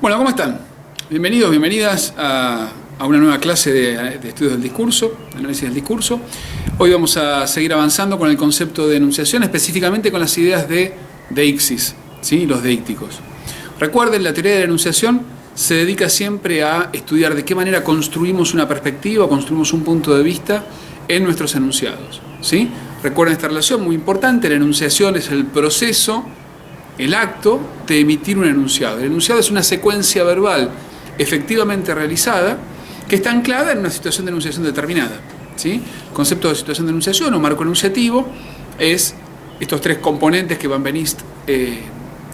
Bueno, ¿cómo están? Bienvenidos, bienvenidas a una nueva clase de estudios del discurso, análisis del discurso. Hoy vamos a seguir avanzando con el concepto de enunciación, específicamente con las ideas de deixis, ¿sí? Los deícticos. Recuerden, la teoría de la enunciación se dedica siempre a estudiar de qué manera construimos una perspectiva, construimos un punto de vista en nuestros enunciados, ¿sí? Recuerden esta relación muy importante. La enunciación es el proceso, el acto de emitir un enunciado. El enunciado es una secuencia verbal efectivamente realizada que está anclada en una situación de enunciación determinada, ¿sí? El concepto de situación de enunciación o marco enunciativo es estos tres componentes que Van Benist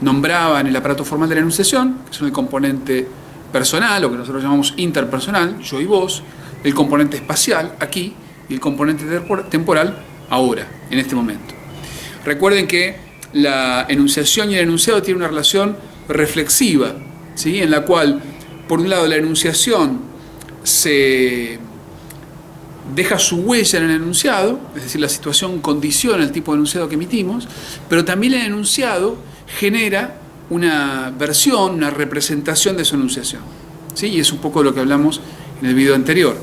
nombraba en el aparato formal de la enunciación, que son el componente personal, o que nosotros llamamos interpersonal, yo y vos, el componente espacial, aquí, y el componente temporal, ahora, en este momento. Recuerden que la enunciación y el enunciado tienen una relación reflexiva, ¿sí? En la cual, por un lado, la enunciación se deja su huella en el enunciado, es decir, la situación condiciona el tipo de enunciado que emitimos, pero también el enunciado genera una versión, una representación de su enunciación, ¿sí? Y es un poco lo que hablamos en el video anterior.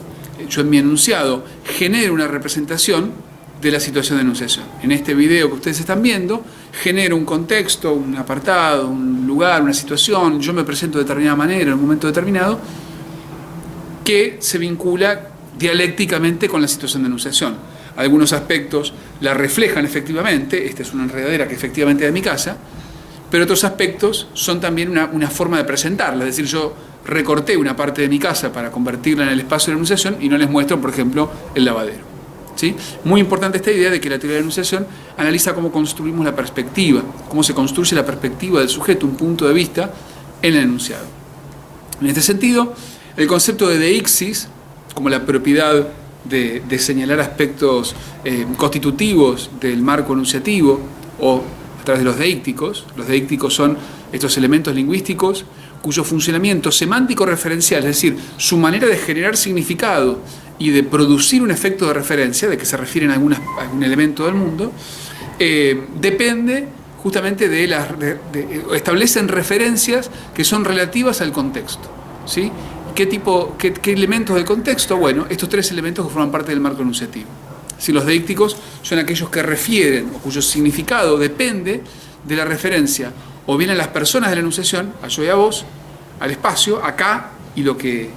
Yo en mi enunciado genero una representación de la situación de enunciación. En este video que ustedes están viendo, genero un contexto, un apartado, un lugar, una situación, yo me presento de determinada manera en un momento determinado, que se vincula dialécticamente con la situación de enunciación. Algunos aspectos la reflejan efectivamente, esta es una enredadera que efectivamente es de mi casa, pero otros aspectos son también una forma de presentarla, es decir, yo recorté una parte de mi casa para convertirla en el espacio de enunciación y no les muestro, por ejemplo, el lavadero, ¿sí? Muy importante esta idea de que la teoría de la enunciación analiza cómo construimos la perspectiva, cómo se construye la perspectiva del sujeto, un punto de vista en el enunciado. En este sentido, el concepto de deixis, como la propiedad de señalar aspectos constitutivos del marco enunciativo o a través de los deícticos son estos elementos lingüísticos cuyo funcionamiento semántico referencial, es decir, su manera de generar significado y de producir un efecto de referencia, de que se refieren a algún elemento del mundo, depende justamente establecen referencias que son relativas al contexto, ¿sí? ¿Qué elementos del contexto? Bueno, estos tres elementos que forman parte del marco enunciativo. Si los deícticos son aquellos que refieren o cuyo significado depende de la referencia o bien a las personas de la enunciación, a yo y a vos, al espacio, acá, y lo que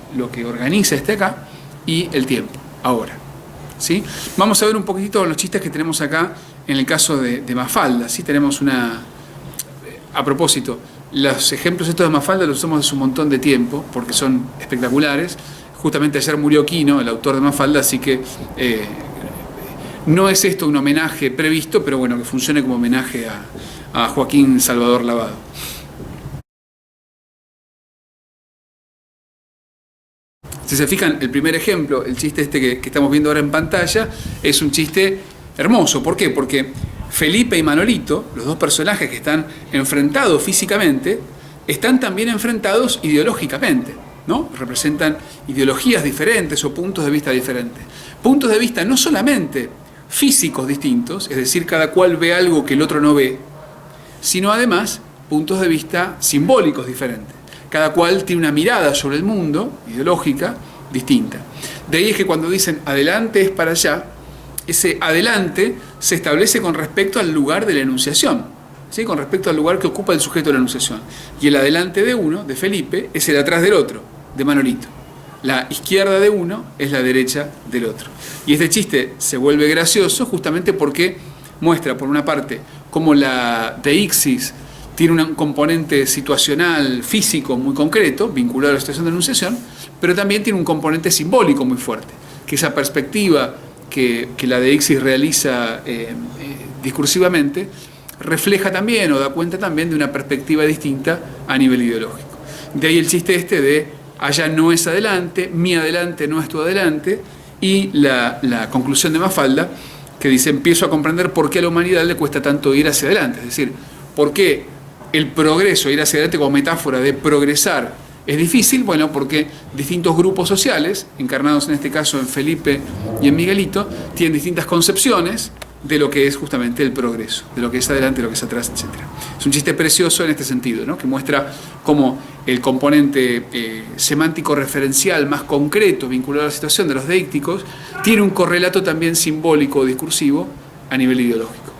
organiza acá, y el tiempo, ahora, ¿sí? Vamos a ver un poquitito los chistes que tenemos acá en el caso de Mafalda, ¿sí? Tenemos a propósito, los ejemplos estos de Mafalda los usamos hace un montón de tiempo, porque son espectaculares. Justamente ayer murió Quino, el autor de Mafalda, así que no es esto un homenaje previsto, pero bueno, que funcione como homenaje a Joaquín Salvador Lavado. Si se fijan, el primer ejemplo, el chiste que estamos viendo ahora en pantalla, es un chiste hermoso. ¿Por qué? Porque Felipe y Manolito, los dos personajes que están enfrentados físicamente, están también enfrentados ideológicamente, ¿no? Representan ideologías diferentes o puntos de vista diferentes. Puntos de vista no solamente físicos distintos, es decir, cada cual ve algo que el otro no ve, sino además puntos de vista simbólicos diferentes. Cada cual tiene una mirada sobre el mundo, ideológica, distinta. De ahí es que cuando dicen adelante es para allá, ese adelante se establece con respecto al lugar de la enunciación, ¿sí? Con respecto al lugar que ocupa el sujeto de la enunciación. Y el adelante de uno, de Felipe, es el atrás del otro, de Manolito. La izquierda de uno es la derecha del otro. Y este chiste se vuelve gracioso justamente porque muestra, por una parte, cómo la deixis tiene un componente situacional, físico muy concreto, vinculado a la situación de enunciación, pero también tiene un componente simbólico muy fuerte, que esa perspectiva que la deixis realiza discursivamente refleja también o da cuenta también de una perspectiva distinta a nivel ideológico. De ahí el chiste de allá no es adelante, mi adelante no es tu adelante, y la conclusión de Mafalda, que dice, empiezo a comprender por qué a la humanidad le cuesta tanto ir hacia adelante, es decir, por qué el progreso, ir hacia adelante como metáfora de progresar, es difícil. Bueno, porque distintos grupos sociales, encarnados en este caso en Felipe y en Miguelito, tienen distintas concepciones de lo que es justamente el progreso, de lo que es adelante, de lo que es atrás, etc. Es un chiste precioso en este sentido, ¿no? Que muestra cómo el componente semántico referencial más concreto vinculado a la situación de los deícticos tiene un correlato también simbólico o discursivo a nivel ideológico.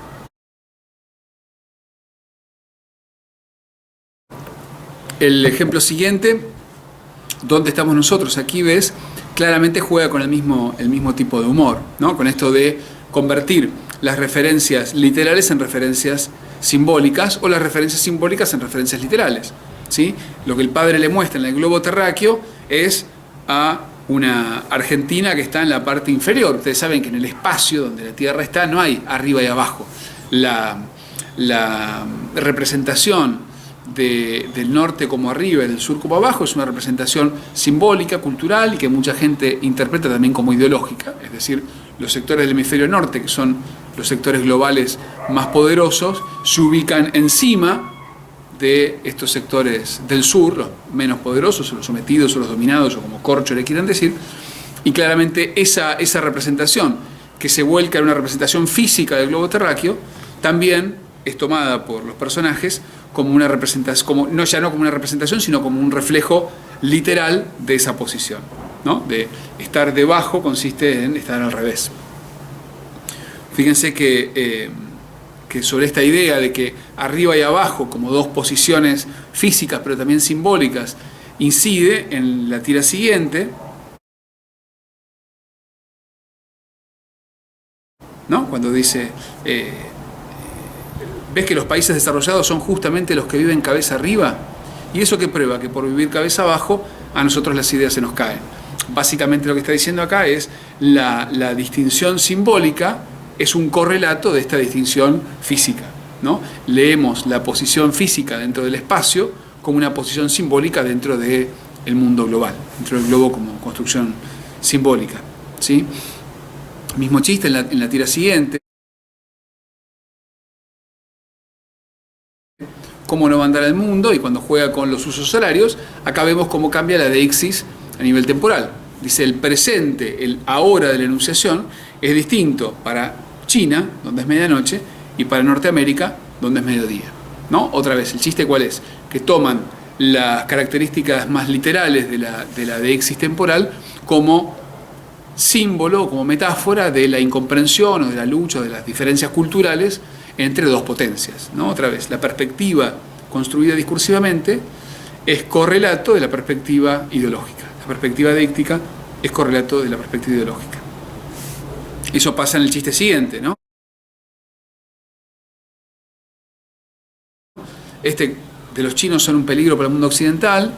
El ejemplo siguiente, ¿dónde estamos nosotros? Aquí ves, claramente juega con el mismo tipo de humor, ¿no? Con esto de convertir las referencias literales en referencias simbólicas o las referencias simbólicas en referencias literales, ¿sí? Lo que el padre le muestra en el globo terráqueo es a una Argentina que está en la parte inferior. Ustedes saben que en el espacio donde la Tierra está no hay arriba y abajo. La representación del norte como arriba y del sur como abajo es una representación simbólica, cultural y que mucha gente interpreta también como ideológica. Es decir, los sectores del hemisferio norte, que son los sectores globales más poderosos, se ubican encima de estos sectores del sur, los menos poderosos, o los sometidos, o los dominados, o como corcho le quieran decir, y claramente esa representación que se vuelca en una representación física del globo terráqueo, también es tomada por los personajes como una representación, ya no como una representación, sino como un reflejo literal de esa posición, ¿no? De estar debajo consiste en estar al revés. Fíjense que sobre esta idea de que arriba y abajo, como dos posiciones físicas pero también simbólicas, incide en la tira siguiente, ¿no? Cuando dice, ves que los países desarrollados son justamente los que viven cabeza arriba, y eso que prueba que por vivir cabeza abajo a nosotros las ideas se nos caen. Básicamente lo que está diciendo acá es la distinción simbólica es un correlato de esta distinción física, ¿no? Leemos la posición física dentro del espacio como una posición simbólica dentro del mundo global, dentro del globo como construcción simbólica, ¿sí? Mismo chiste en la tira siguiente. Cómo no va a andar el mundo, y cuando juega con los usos horarios, acá vemos cómo cambia la deixis a nivel temporal. Dice, el presente, el ahora de la enunciación, es distinto para China, donde es medianoche, y para Norteamérica, donde es mediodía, ¿no? Otra vez, ¿el chiste cuál es? Que toman las características más literales de la deixis temporal como símbolo, como metáfora de la incomprensión o de la lucha o de las diferencias culturales entre dos potencias, ¿no? Otra vez, la perspectiva construida discursivamente es correlato de la perspectiva ideológica. La perspectiva deíctica es correlato de la perspectiva ideológica. Eso pasa en el chiste siguiente, ¿no? Este de los chinos son un peligro para el mundo occidental.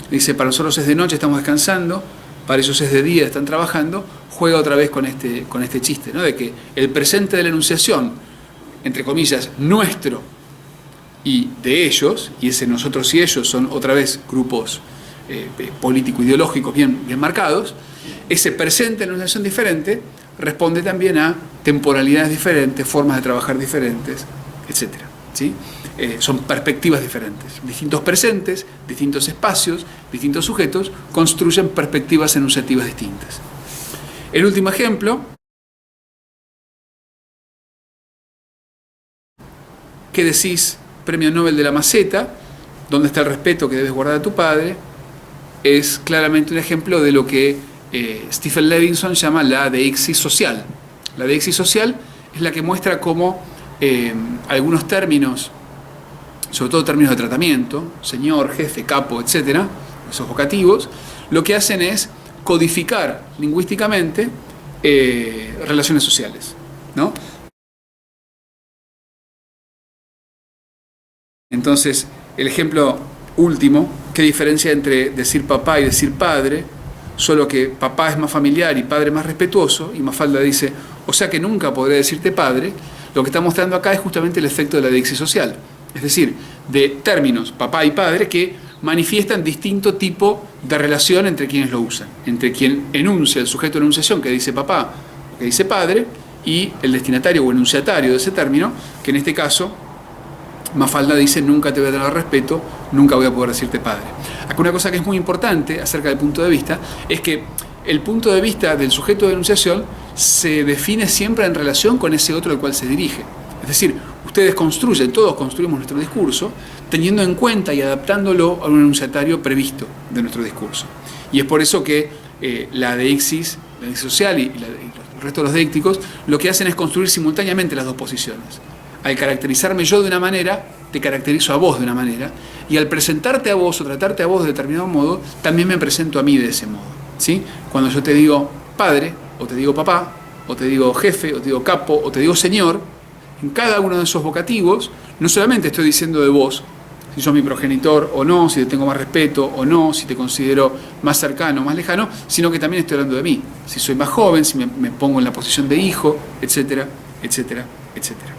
Dice, para nosotros es de noche, estamos descansando, para ellos es de día, están trabajando. Juega otra vez con este chiste, ¿no? De que el presente de la enunciación, entre comillas, nuestro y de ellos, y ese nosotros y ellos son otra vez grupos político-ideológicos bien marcados, ese presente de la enunciación diferente responde también a temporalidades diferentes, formas de trabajar diferentes, etc. ¿Sí? Son perspectivas diferentes. Distintos presentes, distintos espacios, distintos sujetos construyen perspectivas enunciativas distintas. El último ejemplo, ¿qué decís? Premio Nobel de la Maceta, ¿dónde está el respeto que debes guardar a tu padre? Es claramente un ejemplo de lo que Stephen Levinson llama la deixis social. La deixis social es la que muestra cómo algunos términos, sobre todo términos de tratamiento, señor, jefe, capo, etcétera, esos vocativos, lo que hacen es codificar lingüísticamente relaciones sociales, ¿no? Entonces, el ejemplo último, ¿qué diferencia entre decir papá y decir padre? Solo que papá es más familiar y padre más respetuoso, y Mafalda dice, o sea que nunca podré decirte padre. Lo que está mostrando acá es justamente el efecto de la deixis social, es decir, de términos papá y padre que manifiestan distinto tipo de relación entre quienes lo usan, entre quien enuncia el sujeto de enunciación que dice papá o que dice padre, y el destinatario o enunciatario de ese término, que en este caso Mafalda dice, nunca te voy a tener respeto, nunca voy a poder decirte padre. Acá una cosa que es muy importante acerca del punto de vista es que el punto de vista del sujeto de enunciación se define siempre en relación con ese otro al cual se dirige. Es decir, ustedes construyen, todos construimos nuestro discurso, teniendo en cuenta y adaptándolo a un enunciatario previsto de nuestro discurso. Y es por eso que la deixis social y el resto de los deícticos lo que hacen es construir simultáneamente las dos posiciones. Al caracterizarme yo de una manera, te caracterizo a vos de una manera, y al presentarte a vos o tratarte a vos de determinado modo, también me presento a mí de ese modo, ¿sí? Cuando yo te digo padre, o te digo papá, o te digo jefe, o te digo capo, o te digo señor, en cada uno de esos vocativos, no solamente estoy diciendo de vos, si sos mi progenitor o no, si te tengo más respeto o no, si te considero más cercano o más lejano, sino que también estoy hablando de mí. Si soy más joven, si me pongo en la posición de hijo, etcétera, etcétera, etcétera.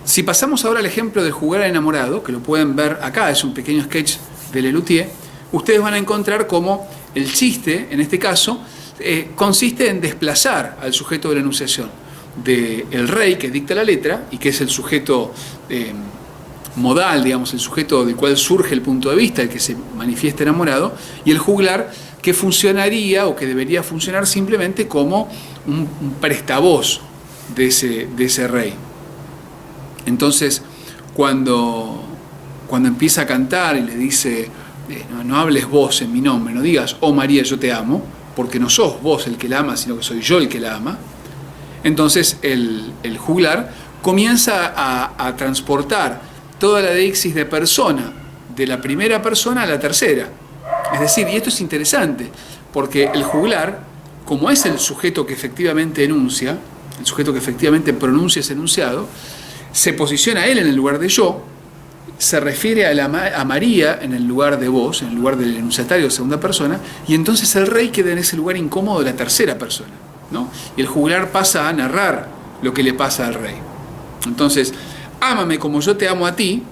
Si pasamos ahora al ejemplo de jugar a enamorado, que lo pueden ver acá, es un pequeño sketch de Lelutier, ustedes van a encontrar cómo el chiste, en este caso, consiste en desplazar al sujeto de la enunciación del rey que dicta la letra y que es el sujeto modal, digamos, el sujeto del cual surge el punto de vista, el que se manifiesta enamorado, y el juglar que funcionaría o que debería funcionar simplemente como un prestavoz de ese rey. Entonces, cuando empieza a cantar y le dice, no hables vos en mi nombre, no digas, oh María, yo te amo, porque no sos vos el que la ama, sino que soy yo el que la ama, entonces el juglar comienza a transportar toda la deixis de persona, de la primera persona a la tercera. Es decir, y esto es interesante, porque el juglar, como es el sujeto que efectivamente enuncia, el sujeto que efectivamente pronuncia ese enunciado, se posiciona él en el lugar de yo, se refiere a María en el lugar de vos, en el lugar del enunciatario de segunda persona, y entonces el rey queda en ese lugar incómodo de la tercera persona, ¿no? Y el juglar pasa a narrar lo que le pasa al rey. Entonces, ámame como yo te amo a ti,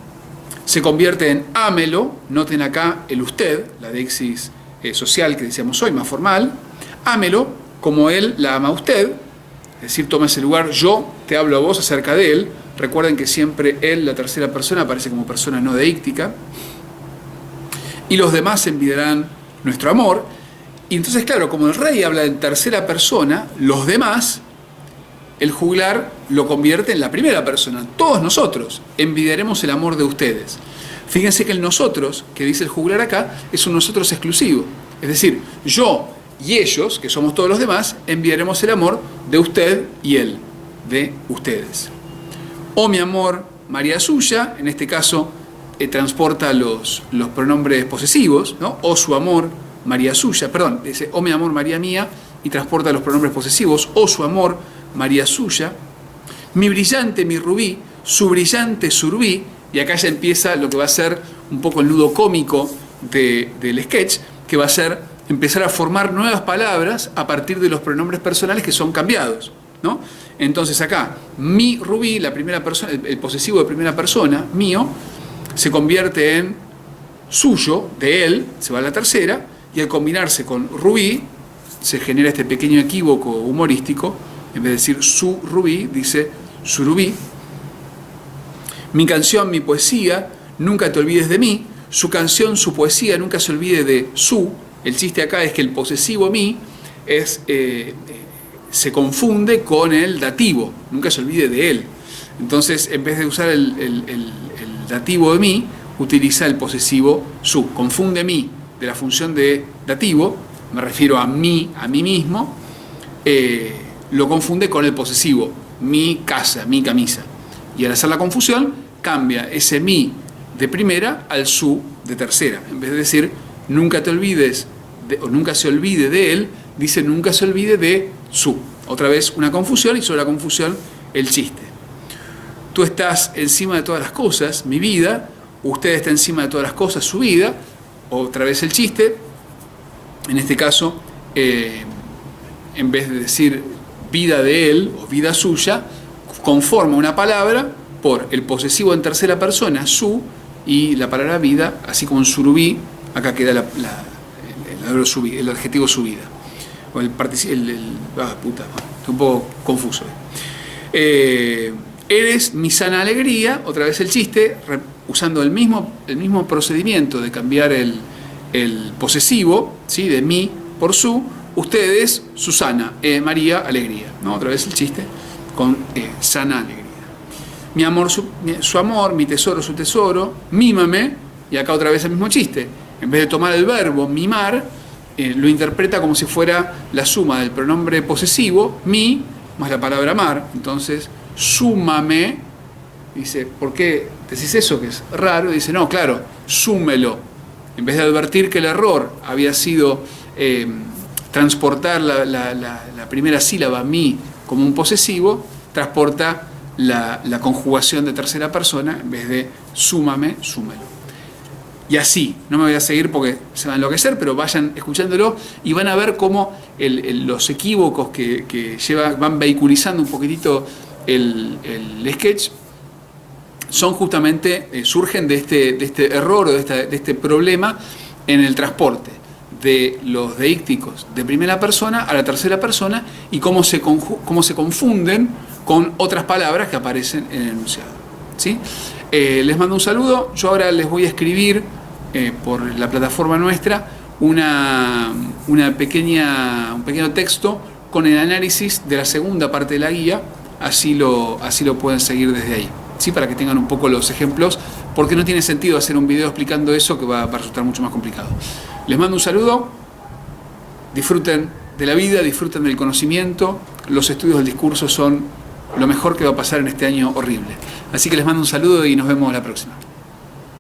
se convierte en ámelo, noten acá el usted, la deixis social que decíamos hoy, más formal, ámelo como él la ama a usted, es decir, toma ese lugar, yo te hablo a vos acerca de él. Recuerden que siempre él, la tercera persona, aparece como persona no deíctica. Y los demás envidiarán nuestro amor. Y entonces, claro, como el rey habla en tercera persona, los demás, el juglar lo convierte en la primera persona. Todos nosotros envidiaremos el amor de ustedes. Fíjense que el nosotros, que dice el juglar acá, es un nosotros exclusivo. Es decir, yo y ellos, que somos todos los demás, enviaremos el amor de usted y él, de ustedes. O mi amor, María suya, en este caso transporta los pronombres posesivos, ¿no? O su amor, María suya, perdón, dice o mi amor, María mía, y transporta los pronombres posesivos, o su amor, María suya. Mi brillante, mi rubí, su brillante, su rubí, y acá ya empieza lo que va a ser un poco el nudo cómico del sketch, que va a ser empezar a formar nuevas palabras a partir de los pronombres personales que son cambiados, ¿no? Entonces acá, mi rubí, la primera persona, el posesivo de primera persona, mío, se convierte en suyo, de él, se va a la tercera, y al combinarse con rubí, se genera este pequeño equívoco humorístico, en vez de decir su rubí, dice su rubí. Mi canción, mi poesía, nunca te olvides de mí, su canción, su poesía, nunca se olvide de su. El chiste acá es que el posesivo mí se confunde con el dativo, nunca se olvide de él. Entonces, en vez de usar el dativo de mí, utiliza el posesivo su. Confunde mí de la función de dativo, me refiero a mí mismo, lo confunde con el posesivo, mi casa, mi camisa. Y al hacer la confusión, cambia ese mí de primera al su de tercera. En vez de decir nunca te olvides o nunca se olvide de él, dice nunca se olvide de su. Otra vez una confusión, y sobre la confusión el chiste. Tú estás encima de todas las cosas, mi vida, usted está encima de todas las cosas, su vida. Otra vez el chiste, en este caso, en vez de decir vida de él o vida suya, conforma una palabra por el posesivo en tercera persona, su, y la palabra vida, así como en surubí, acá queda el adjetivo su vida. O estoy un poco confuso. Eres mi sana alegría, otra vez el chiste, usando el mismo procedimiento de cambiar el posesivo, ¿sí? De mí por su, Ustedes, Susana, María, alegría. ¿No? Otra vez el chiste con sana alegría. Mi amor, su amor, mi tesoro, su tesoro, mímame, y acá otra vez el mismo chiste. En vez de tomar el verbo mimar, lo interpreta como si fuera la suma del pronombre posesivo, mi, más la palabra amar. Entonces, súmame, dice, ¿por qué decís eso que es raro? Dice, no, claro, súmelo. En vez de advertir que el error había sido transportar la primera sílaba, mi, como un posesivo, transporta la conjugación de tercera persona, en vez de súmame, súmelo. Y así, no me voy a seguir porque se va a enloquecer, pero vayan escuchándolo y van a ver cómo los equívocos que van vehiculizando un poquitito el sketch son justamente, surgen de este error o de este problema en el transporte de los deícticos de primera persona a la tercera persona y cómo se confunden con otras palabras que aparecen en el enunciado. ¿Sí? Les mando un saludo. Yo ahora les voy a escribir por la plataforma nuestra un pequeño texto con el análisis de la segunda parte de la guía, así lo pueden seguir desde ahí, ¿sí? Para que tengan un poco los ejemplos, porque no tiene sentido hacer un video explicando eso que va a resultar mucho más complicado. Les mando un saludo, disfruten de la vida, disfruten del conocimiento, los estudios del discurso son lo mejor que va a pasar en este año horrible. Así que les mando un saludo y nos vemos la próxima.